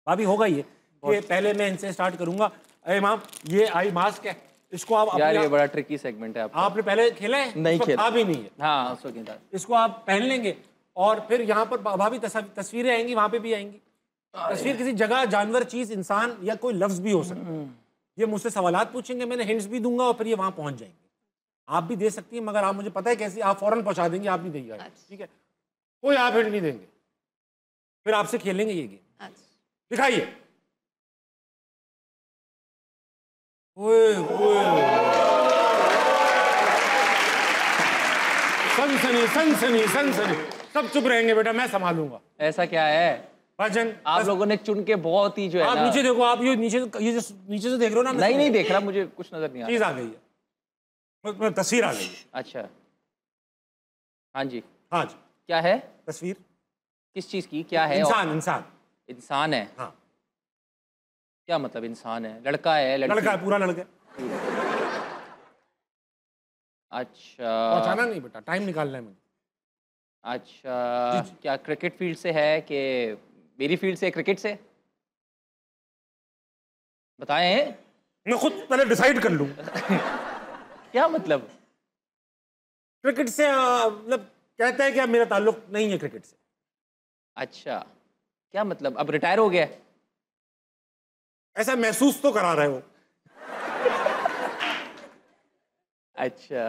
भाभी होगा ये कि पहले मैं इनसे स्टार्ट करूंगा। इमाम, ये आई मास्क है, इसको आप यार ये बड़ा ट्रिकी सेगमेंट है। आपने पहले खेला है? नहीं खेला, भी नहीं है। हाँ, इसको आप पहन लेंगे और फिर यहाँ पर भाभी तस्वीरें आएंगी, वहां पे भी आएंगी। तस्वीर किसी जगह, जानवर, चीज, इंसान या कोई लफ्ज भी हो सकता है। ये मुझसे सवालात पूछेंगे, मैंने हिंट्स भी दूंगा और फिर ये वहां पहुंच जाएंगे। आप भी दे सकती हैं, मगर आप मुझे पता है कैसे, आप फौरन पहुंचा देंगे, आप नहीं देंगे। ठीक है, कोई आप हिंट नहीं देंगे, फिर आपसे खेलेंगे ये गेम। दिखाइए। सनसनी सनसनी सनसनी, सब चुप रहेंगे बेटा, मैं संभालूंगा। ऐसा क्या है भजन? आप लोगों ने चुन के बहुत ही जो है आप नीचे देखो, आप ये नीचे से देख रहे हो ना? नहीं देख रहा, मुझे कुछ नजर नहीं आ रहा। चीज आ गई है, तस्वीर आ गई है। अच्छा, हाँ जी, हाँ जी। क्या है तस्वीर? किस चीज की? क्या है? इंसान है। हाँ। क्या मतलब इंसान है? लड़का है? लड़का है, पूरा लड़का है। अच्छा, पहुंचाना नहीं बेटा, टाइम निकालना है मुझे। अच्छा, क्या क्रिकेट फील्ड से है कि मेरी फील्ड से, क्रिकेट से? बताएं, मैं खुद पहले डिसाइड कर लूं। क्या मतलब? क्रिकेट से मतलब कहता है कि अब मेरा ताल्लुक नहीं है क्रिकेट से। अच्छा, क्या मतलब? अब रिटायर हो गया? ऐसा महसूस तो करा रहे हो। अच्छा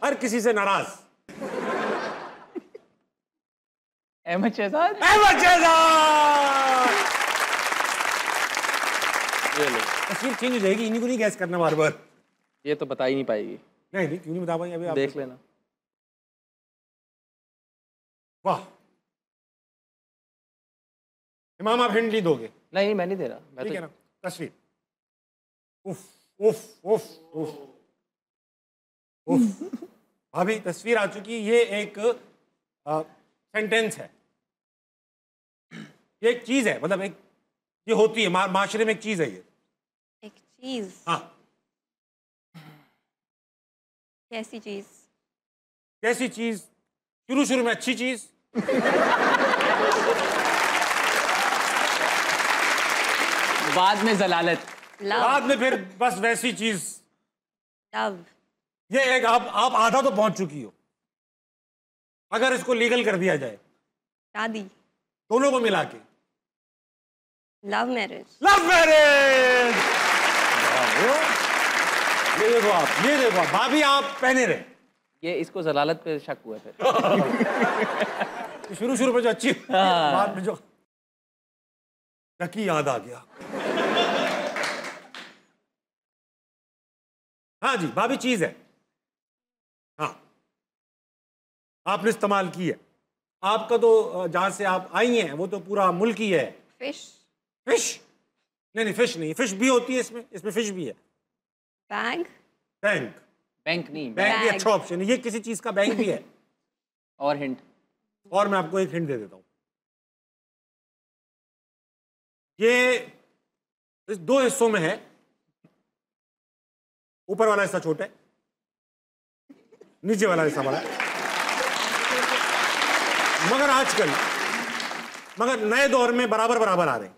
हर किसी से नाराज। अहमद शहजाद। अहमद शहजाद। तस्वीर चेंज हो जाएगी, इन्हीं को नहीं गैस करना बार बार। ये तो बता ही नहीं पाएगी। नहीं नहीं, क्यों नहीं बता पाएंगे अभी? आप देख लेना। वाह इमाम, आप हिंट नहीं दोगे? नहीं मैं नहीं दे रहा। मैं ठीक तो है ना। तस्वीर। उफ उफ उफ उफ उफ। भाभी तस्वीर आ चुकी। ये एक सेंटेंस है, ये एक चीज है, मतलब एक ये होती है माशरे में एक चीज है ये। एक चीज? हाँ। कैसी चीज? कैसी चीज? शुरू शुरू में अच्छी चीज, बाद में जलालत, बाद में फिर बस वैसी चीज। लव। ये एक आप आधा तो पहुंच चुकी हो अगर इसको लीगल कर दिया जाए। शादी। दोनों को मिला के लव मैरिज। Love marriage. ये देखो आप, ये देखो आप भाभी, आप पहने रहे। ये इसको जलालत पे शक हुआ फिर। शुरू शुरू में जो अच्छी, बाद में जो लकी याद आ गया। हाँ जी भाभी, चीज है। हाँ, आपने इस्तेमाल की है। आपका तो जहां से आप आई हैं वो तो पूरा मुल्क ही है। फिश। फिश? नहीं, फिश नहीं, फिश भी होती है इसमें, इसमें फिश भी है। बैग। बैंक। बैंक नहीं, बैंक भी अच्छा ऑप्शन है। ये किसी चीज का बैंक भी है। और हिंट? और मैं आपको एक हिंट दे देता हूं। ये इस दो हिस्सों में है। ऊपर वाला हिस्सा छोटा है, नीचे वाला हिस्सा बड़ा है। मगर आजकल, मगर नए दौर में बराबर बराबर आ रहे हैं।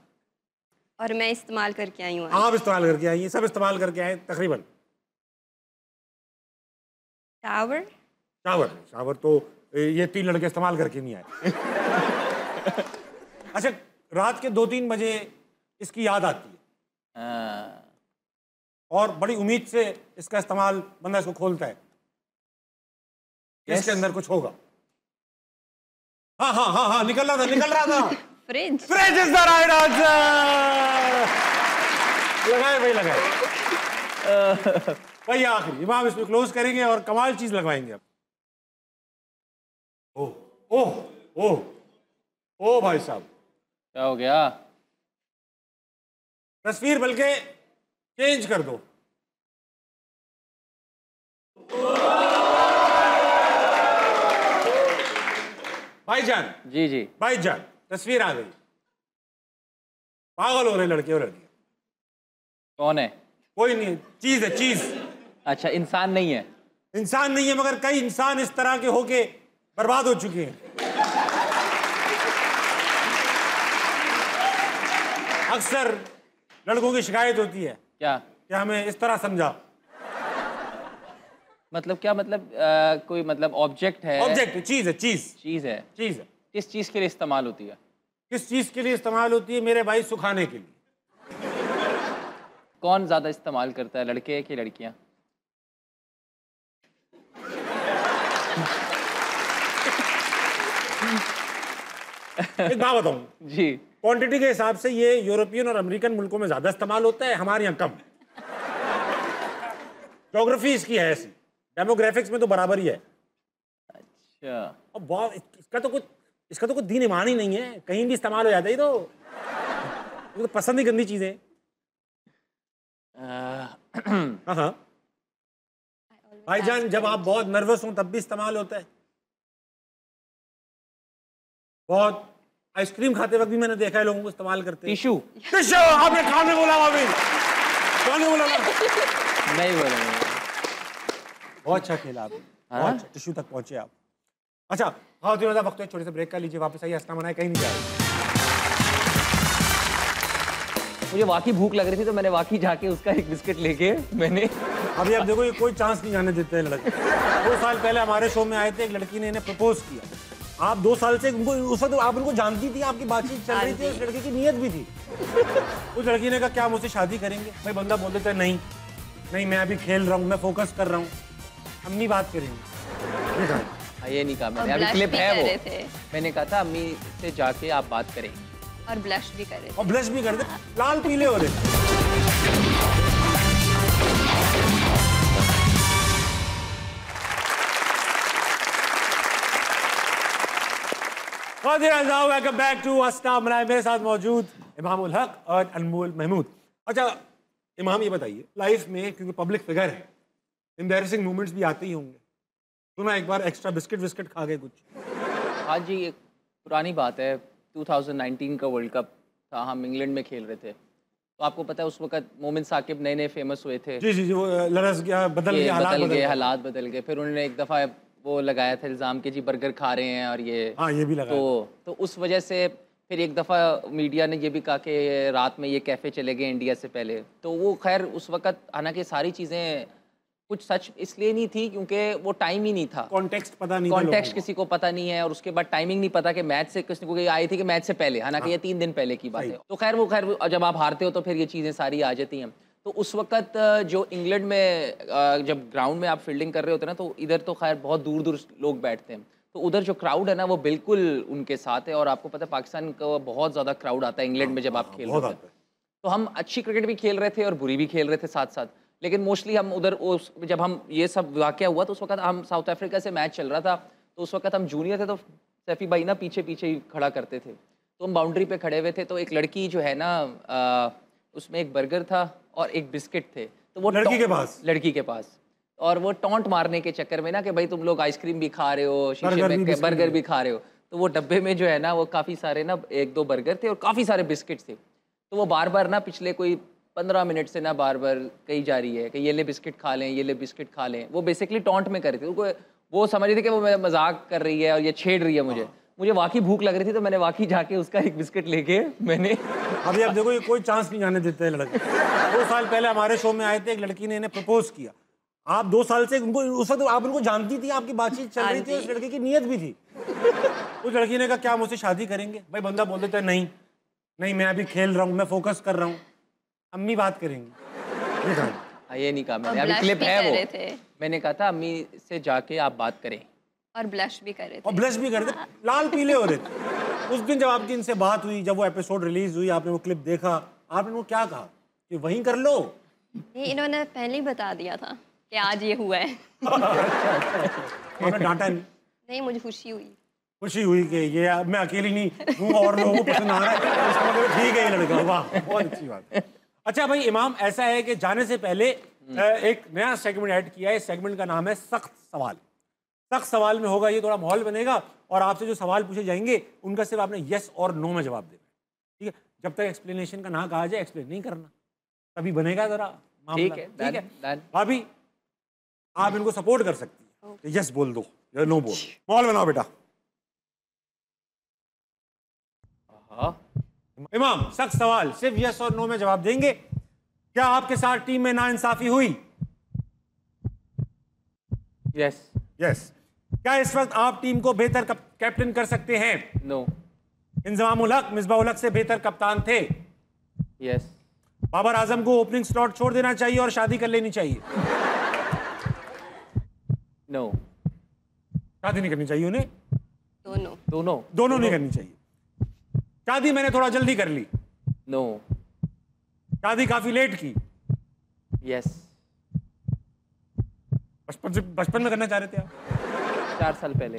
और मैं इस्तेमाल करके आई हूँ। आप इस्तेमाल करके आई हैं, सब इस्तेमाल करके आए तकरीबन। शावर। शावर? शावर तो ये 3 लड़के इस्तेमाल करके नहीं आए। अच्छा, रात के 2-3 बजे इसकी याद आती है और बड़ी उम्मीद से इसका इस्तेमाल, बंदा इसको खोलता है, इसके अंदर कुछ होगा। हाँ हाँ हाँ हाँ, निकल रहा था। Fridge. Fridge is the right answer. लगाए भाई, लगाए भाई। आखिरी इमाम इसमें क्लोज करेंगे और कमाल चीज लगवाएंगे अब। ओह ओह ओह ओ भाई साहब, क्या हो गया? तस्वीर बल्कि चेंज कर दो। भाईजान। जी जी भाईजान, तस्वीर आ गई। पागल हो रहे लड़के और लड़कियां। कौन है? कोई नहीं, चीज है, चीज। अच्छा, इंसान नहीं है? इंसान नहीं है, मगर कई इंसान इस तरह के होके बर्बाद हो चुके हैं। अक्सर लड़कों की शिकायत होती है क्या कि हमें इस तरह समझा। मतलब क्या? मतलब कोई मतलब ऑब्जेक्ट है? ऑब्जेक्ट, चीज है, चीज। चीज है। चीज है। किस चीज के लिए इस्तेमाल होती है? किस चीज के लिए इस्तेमाल होती है मेरे भाई? सुखाने के लिए। कौन ज्यादा इस्तेमाल करता है, लड़के कि लड़कियां? एक बात बताऊं जी, क्वांटिटी के हिसाब से ये यूरोपियन और अमेरिकन मुल्कों में ज्यादा इस्तेमाल होता है, हमारे यहाँ कम। ज्योग्राफी इसकी है ऐसी, डेमोग्राफिक्स में तो बराबर ही है। अच्छा, अब बहुत इसका तो कुछ दीन ईमान ही नहीं है, कहीं भी इस्तेमाल हो जाता है। ये तो पसंद ही गंदी चीजें। हाँ हाँ भाईजान, जब आप बहुत नर्वस हो तब भी इस्तेमाल होता है। बहुत आइसक्रीम खाते वक्त भी मैंने देखा है लोगों को इस्तेमाल करते। टिश्यू। टिश्यू, आपने खाने बोला अभी, खाने बोला नहीं बोला। बहुत अच्छा खेला आपने, बहुत अच्छा, टिश्यू तक पहुंचे आप। अच्छा हाँ, तो वक्त है, छोटे से ब्रेक कर लीजिए, वापस आइए। हंसना मनाए, कहीं नहीं जा रहे। मुझे वाकई भूख लग रही थी तो मैंने वाकई जाके उसका एक बिस्किट लेके मैंने अभी आप देखो, ये कोई चांस नहीं जाने देते हैं लड़के। 2 साल पहले हमारे शो में आए थे, एक लड़की ने इन्हें प्रपोज किया आप 2 साल से उनको उस वक्त आप उनको जानती थी, आपकी बातचीत चल रही थी, उस लड़की की नीयत भी थी। उस लड़की ने कहा क्या मुझसे शादी करेंगे? भाई बंदा बोल देता है नहीं नहीं, मैं अभी खेल रहा हूँ, मैं फोकस कर रहा हूँ, अम्मी बात करेंगे। ये नहीं कहा मैंने, अभी क्लिप है वो। मैंने कहा था अम्मी से जाके आप बात करें। और ब्लश भी करे, और ब्लश भी कर दे, लाल पीले हो रहे। वेलकम बैक टू अस्ता मनाए। मेरे साथ मौजूद इमाम उल हक और अनमोल महमूद। अच्छा इमाम, ये बताइए लाइफ में क्योंकि पब्लिक फिगर है, एम्बैरेसिंग मोमेंट्स भी आते ही होंगे। तो ना एक बार एक्स्ट्रा बिस्किट विस्किट खा गए कुछ? हाँ जी, एक पुरानी बात है, 2019 का वर्ल्ड कप था, हम इंग्लैंड में खेल रहे थे। तो आपको पता है उस वक्त मोमिन साकिब नए नए फेमस हुए थे। जी जी जी, वो लरस गया, बदल गया, हालात बदल गए। फिर उन्होंने एक दफ़ा वो लगाया था इल्ज़ाम कि जी बर्गर खा रहे हैं और ये, हाँ ये भी लगा। तो उस वजह से फिर एक दफ़ा मीडिया ने ये भी कहा कि रात में ये कैफ़े चले गए इंडिया से पहले। तो वो खैर उस वक्त हालांकि सारी चीज़ें कुछ सच इसलिए नहीं थी क्योंकि वो टाइम ही नहीं था, कॉन्टेक्स्ट पता नहीं, कॉन्टेक्स्ट किसी को पता नहीं है, और उसके बाद टाइमिंग नहीं पता कि मैच से किसी को आई थी कि मैच से पहले, हालांकि ये 3 दिन पहले की बात है। तो खैर जब आप हारते हो तो फिर ये चीज़ें सारी आ जाती हैं। तो उस वक्त जो इंग्लैंड में जब ग्राउंड में आप फील्डिंग कर रहे होते हैं ना, तो इधर तो खैर बहुत दूर दूर लोग बैठते हैं, तो उधर जो क्राउड है ना वो बिल्कुल उनके साथ है। और आपको पता है पाकिस्तान का बहुत ज़्यादा क्राउड आता है इंग्लैंड में जब आप खेल रहे हैं। तो हम अच्छी क्रिकेट भी खेल रहे थे और बुरी भी खेल रहे थे साथ साथ, लेकिन मोस्टली हम उधर जब हम ये सब वाक़या हुआ तो उस वक्त हम साउथ अफ्रीका से मैच चल रहा था, तो उस वक्त हम जूनियर थे, तो सैफी भाई ना पीछे पीछे ही खड़ा करते थे। तो हम बाउंड्री पे खड़े हुए थे, तो एक लड़की जो है ना उसमें एक बर्गर था और एक बिस्किट थे, तो वो लड़की के पास और वो टॉन्ट मारने के चक्कर में ना कि भाई तुम लोग आइसक्रीम भी खा रहे हो, शीशे में बर्गर भी खा रहे हो, तो वो डब्बे में जो है ना वो काफ़ी सारे ना 1-2 बर्गर थे और काफ़ी सारे बिस्किट थे। तो वो बार बार ना पिछले कोई 15 मिनट से ना बार बार कही जा रही है कि ये ले बिस्किट खा लें, ये ले बिस्किट खा लें। वो बेसिकली टॉन्ट में कर रही थी, वो समझ रही थी कि वो मजाक कर रही है और ये छेड़ रही है मुझे वाकई भूख लग रही थी, तो मैंने वाकई जाके उसका एक बिस्किट लेके मैंने अभी आप देखो ये कोई चांस नहीं जाने देते हैं लड़के। 2 साल पहले हमारे शो में आए थे, एक लड़की ने इन्हें प्रपोज किया। आप 2 साल से उनको उस वक्त आप उनको जानती थी, आपकी बातचीत चल रही थी, उस लड़के की नीयत भी थी। उस लड़की ने कहा क्या मुझसे शादी करेंगे? भाई बंदा बोल देता है नहीं नहीं, मैं अभी खेल रहा हूँ, मैं फोकस कर रहा हूँ, अम्मी बात करेंगे। ये नहीं कहा मैंने, अभी क्लिप है वो। मैंने कहा था अम्मी से जाके आप बात करें। और ब्लश भी करे थे, और ब्लश भी कर दे, लाल पीले हो रहे थे। उस दिन जब आपकी इनसे बात हुई, जब वो एपिसोड रिलीज हुई, आपने वो क्लिप देखा, आपने वो क्या कहा कि वहीं कर लो? नहीं, इन्होंने पहले ही बता दिया था कि आज ये हुआ है। आपने डांटा नहीं? नहीं, मुझे खुशी हुई कि ये मैं अकेली नहीं हूँ और लोगों को पसंद आ रहा है, इसका मतलब ठीक है ये लड़का। वाह, बहुत अच्छी बात। अच्छा भाई इमाम, ऐसा है कि जाने से पहले एक नया सेगमेंट ऐड किया है। इस सेगमेंट का नाम है सख्त सवाल। सख्त सवाल में होगा ये, थोड़ा माहौल बनेगा और आपसे जो सवाल पूछे जाएंगे उनका सिर्फ आपने यस और नो में जवाब देना, ठीक है? जब तक एक्सप्लेनेशन का ना कहा जाए एक्सप्लेन नहीं करना, तभी बनेगा जरा मामला। ठीक है भाभी, आप इनको सपोर्ट कर सकती है, यस बोल दो या नो बोल। माहौल बनाओ बेटा। इमाम, सख्त सवाल, सिर्फ यस और नो में जवाब देंगे। क्या आपके साथ टीम में नाइंसाफी हुई? यस। यस। क्या इस वक्त आप टीम को बेहतर कैप्टन कर सकते हैं? नो। इंजमाम उल हक मिसबाह उल हक से बेहतर कप्तान थे? यस। बाबर आजम को ओपनिंग स्लॉट छोड़ देना चाहिए और शादी कर लेनी चाहिए? नो। शादी नहीं करनी चाहिए उन्हें? दोनों नहीं करनी चाहिए। शादी मैंने थोड़ा जल्दी कर ली? नो। शादी काफी लेट की? यस। बचपन में करना चाह रहे थे आप? 4 साल पहले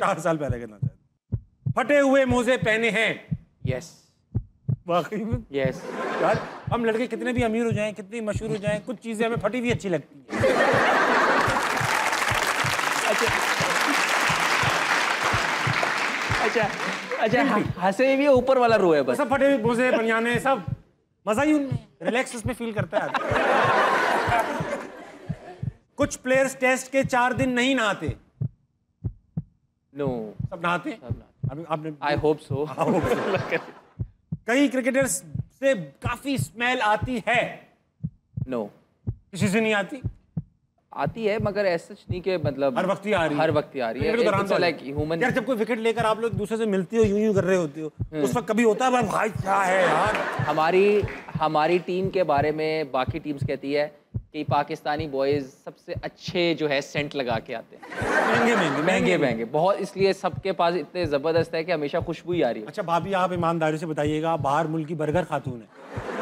करना चाह रहे थे। फटे हुए मोजे पहने हैं? यस। वाकई में? यस। यार हम लड़के कितने भी अमीर हो जाएं, कितने मशहूर हो जाएं, कुछ चीजें हमें फटी हुई अच्छी लगती हैं। अच्छा हंसे भी ऊपर वाला रो है बस। सब फटे हुए मोजे, बनियाने, सब मजा ही उनमें, रिलैक्स उसमें फील करता है। कुछ प्लेयर्स टेस्ट के 4 दिन नहीं नहाते? नो। सब नहाते? आपने आई होप सो। कई क्रिकेटर्स से काफी स्मेल आती है? नो। किसी से नहीं आती? आती है मगर ऐसा नहीं कि मतलब हर वक्त ही आ रही है। हर वक्त ही आ रही है। विकेट के दौरान It's तो आ like जाती है। human- यार जब कोई विकेट लेकर आप लोग एक दूसरे से मिलते हो, यूं कर रहे होते हो, उस वक्त कभी होता है भाई क्या है यार? हमारी टीम के बारे में बाकी टीम्स कहती है कि पाकिस्तानी बॉयज़ सबसे अच्छे जो है सेंट लगा के आते हैं, महंगे बहुत, इसलिए सबके पास इतने ज़बरदस्त है कि हमेशा खुशबू ही आ रही है। अच्छा भाभी, आप ईमानदारी से बताइएगा, आप बाहर मुल्क की बर्गर खातून है,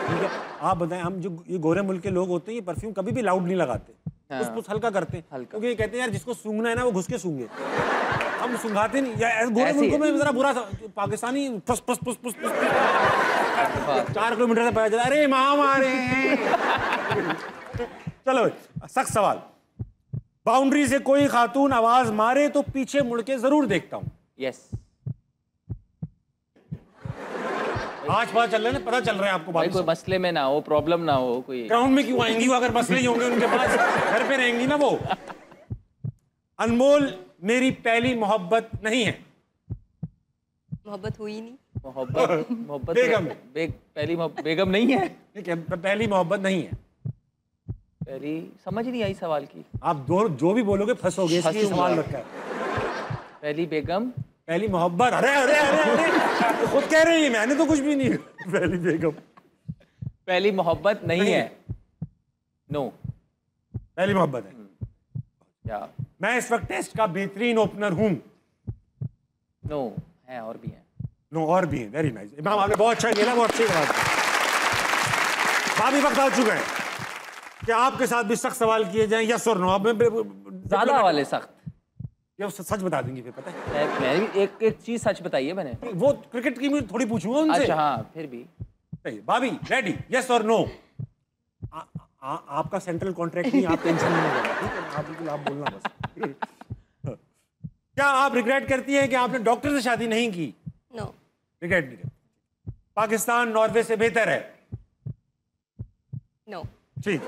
ठीक है, आप बताएं, हम जो ये गोरे मुल्क के लोग होते हैं ये परफ्यूम कभी भी लाउड नहीं लगाते, कुछ हल्का करते हैं, क्योंकि ये कहते हैं यार जिसको सूंघना है ना वो घुस के सूंघे, हम सूंघाते नहीं। या गोरे मुल्कों में जरा बुरा पाकिस्तानी फस फस फस फस 4 किलोमीटर से पता चला अरे इमाम आ रहे हैं। चलो सख्त सवाल, बाउंड्री से कोई खातून आवाज मारे तो पीछे मुड़ के जरूर देखता हूँ। यस, आज पता चल रहा है ना, पता चल रहा है आपको भाई कोई मसले में ना हो, प्रॉब्लम ना हो कोई। ग्राउंड में क्यों आएंगी वो, अगर मसले ही होंगे उनके पास घर पे रहेंगी ना वो। अनमोल मेरी पहली मोहब्बत नहीं है। मोहब्बत हुई नहीं। मोहब्बत बेगम बेगम नहीं है। पहली मोहब्बत नहीं है। पहली समझ नहीं आई सवाल की। आप दो जो भी बोलोगे फंसोगे, इसलिए सवाल रखा है। पहली बेगम, पहली मोहब्बत, अरे अरे अरे अरे खुद कह रही है, मैंने तो कुछ भी नहीं। पहली बेगम, पहली मोहब्बत नहीं है। नो, पहली मोहब्बत है। क्या मैं इस वक्त टेस्ट का बेहतरीन ओपनर हूँ। नो है, और भी है। नो और भी है। वेरी नाइस इमाम, आपने बहुत अच्छा खेला, बहुत अच्छी बात। भाभी वक्त आ चुका है कि आपके साथ भी सख्त सवाल किए जाएं, यस और नो। आप ज्यादा वाले सख्त, ये सच बता देंगे फिर, पता है मैं भी एक चीज सच बताइए मैंने। वो क्रिकेट की थोड़ी पूछूंगा उनसे। अच्छा हाँ, फिर भी सही। भाभी रेडी, यस और नो। आपका सेंट्रल कॉन्ट्रैक्ट नहीं, आप टेंशन नहीं लेना, ठीक है? आप बिल्कुल आप बोलना बस। क्या आप रिग्रेट करती हैं कि आपने डॉक्टर से शादी नहीं की? नो, रिग्रेट नहीं करती। पाकिस्तान नॉर्वे से बेहतर है? नो। ठीक।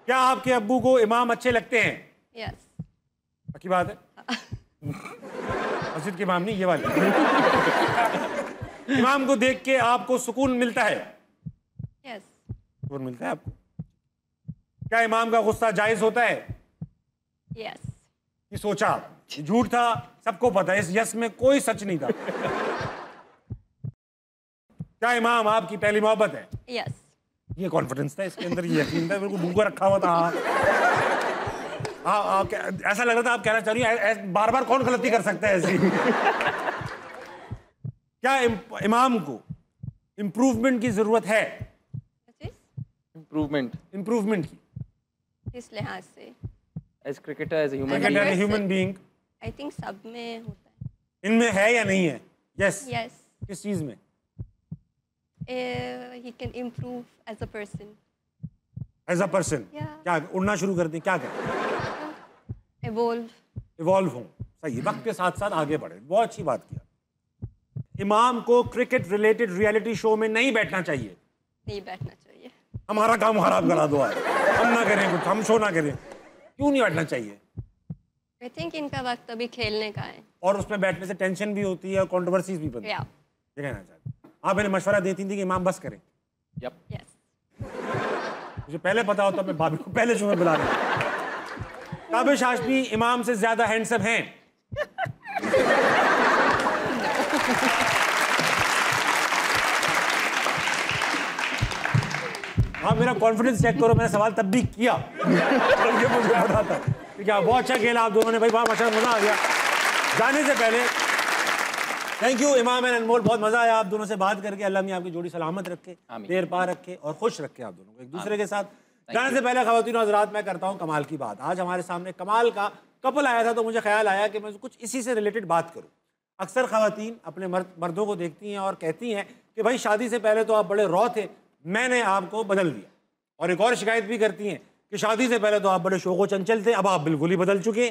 क्या आपके अब्बू को इमाम अच्छे लगते हैं? यस। पक्की बात है? मस्जिद के इमाम नहीं, ये वाले। इमाम को देख के आपको सुकून मिलता है? यस। सुकून मिलता है आपको? क्या इमाम का गुस्सा जायज होता है? यस। ये सोचा, ये झूठ था, सबको पता है, इस यस में कोई सच नहीं था। क्या इमाम आपकी पहली मोहब्बत है? यस। ये कॉन्फिडेंस था इसके अंदर, ये यकीन था, मेरे को भूखा रखा हुआ था। ऐसा लग रहा था आप कहना चाह रही हैं बार बार कौन गलती कर सकता है ऐसी। क्या इमाम को इम्प्रूवमेंट की जरूरत है? इम्प्रूवमेंट की इस लिहाज से as cricketer, as human being, I think सब में होता है। इनमें है या नहीं है? यस। यस। किस चीज में? He can improve as a person. As a person? क्या उड़ना शुरू कर दें, क्या करें? इवॉल्व हों। सही है, वक्त के साथ साथ आगे बढ़े, बहुत अच्छी बात किया। इमाम को क्रिकेट रिलेटेड रियलिटी शो में नहीं बैठना चाहिए? नहीं बैठना चाहिए। हमारा काम खराब करा दो आज, हम ना करें कुछ, हम शो ना करें। क्यों नहीं बैठना चाहिए? आई थिंक इनका वक्त अभी खेलने का है, और उसमें बैठने से टेंशन भी होती है और कंट्रोवर्सीज भी बनती है। ये कहना चाहते हैं आप? इन्हें मशवरा देती थी कि इमाम बस करें? यस। मुझे पहले पता होता मैं भाभी को पहले शो में बुला लेता। ताबिश हाशमी इमाम से ज्यादा हैंडसम हैं? हाँ, मेरा कॉन्फिडेंस चेक करो, मैंने सवाल तब भी किया क्योंकि मुझे पता था। ठीक है, बहुत अच्छा खेला आप दोनों ने भाई, वाह माशाल्लाह, मजा आ गया। जाने से पहले थैंक यू इमाम एंड अनमोल, बहुत मजा आया आप दोनों से बात करके। अल्लाह मियां आपकी जोड़ी सलामत रखे, देर पा रखे और खुश रखे आप दोनों को एक दूसरे के साथ। जाने से पहले ख़वातीन और हज़रात, मैं करता हूँ कमाल की बात। आज हमारे सामने कमाल का कपल आया था, तो मुझे ख्याल आया कि मैं कुछ इसी से रिलेटेड बात करूँ। अक्सर ख़वातीन अपने मर्दों को देखती हैं और कहती हैं कि भाई शादी से पहले तो आप बड़े रॉ थे, मैंने आपको बदल दिया। और एक और शिकायत भी करती हैं कि शादी से पहले तो आप बड़े शौक़ चंचल थे, अब आप बिल्कुल ही बदल चुके।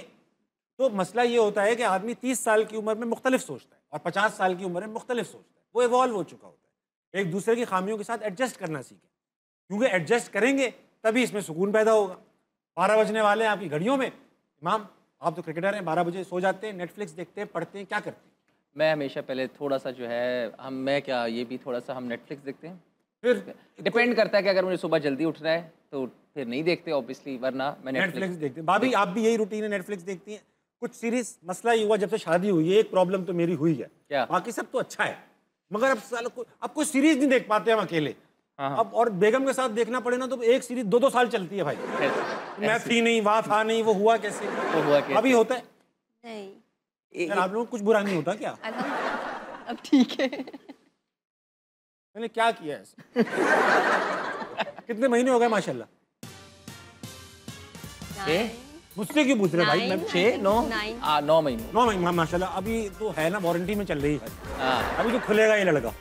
तो मसला ये होता है कि आदमी 30 साल की उम्र में मुख्तलिफ सोचता है और 50 साल की उम्र में मुख्तलिफ सोचता है। वो इवॉल्व हो चुका होता है, एक दूसरे की खामियों के साथ एडजस्ट करना सीखें, क्योंकि एडजस्ट करेंगे तभी इसमें सुकून पैदा होगा। 12 बजने वाले हैं आपकी घड़ियों में। इमाम, आप तो क्रिकेटर हैं, 12 बजे सो जाते हैं, नेटफ्लिक्स देखते हैं, पढ़ते हैं, क्या करते हैं? मैं हमेशा पहले थोड़ा सा जो है, मैं क्या, ये भी थोड़ा सा हम नेटफ्लिक्स देखते हैं, फिर डिपेंड करता है कि अगर मुझे सुबह जल्दी उठना है तो फिर नहीं देखते ऑब्वियसली, वरना मैं नेटफ्लिक्स देखते हैं। भाभी आप भी यही रूटीन है, नेटफ्लिक्स देखती हैं? कुछ सीरीज मसला ही हुआ जब से शादी हुई है, एक प्रॉब्लम तो मेरी हुई है, क्या? बाकी सब तो अच्छा है, मगर अब कोई सीरीज नहीं देख पाते हम अकेले। अब और बेगम के साथ देखना पड़े ना तो एक सीरीज 2-2 साल चलती है भाई। मैं थी नहीं, वहाँ था नहीं, वो हुआ कैसे? अभी होता है नहीं। यार आप लोगों को कुछ बुरा नहीं होता क्या? अब ठीक है। मैंने क्या किया है? कितने महीने हो गए माशाल्लाह? मुझसे क्यों पूछ रहे भाई? मैं 9 महीने 9 महीने माशाल्लाह। अभी तो है ना, वारंटी में चल रही है। अभी तो खुलेगा ये लड़का,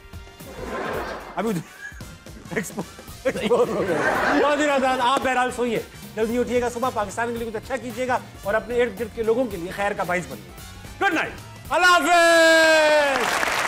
अभी एक्सपोज हो गया। आप बहरहाल सोइए, जल्दी उठिएगा, सुबह पाकिस्तान के लिए कुछ अच्छा कीजिएगा और अपने इर्द गिर्द के लोगों के लिए खैर का बाइस बनिए। गुड नाइट, अल्लाह हाफिज़।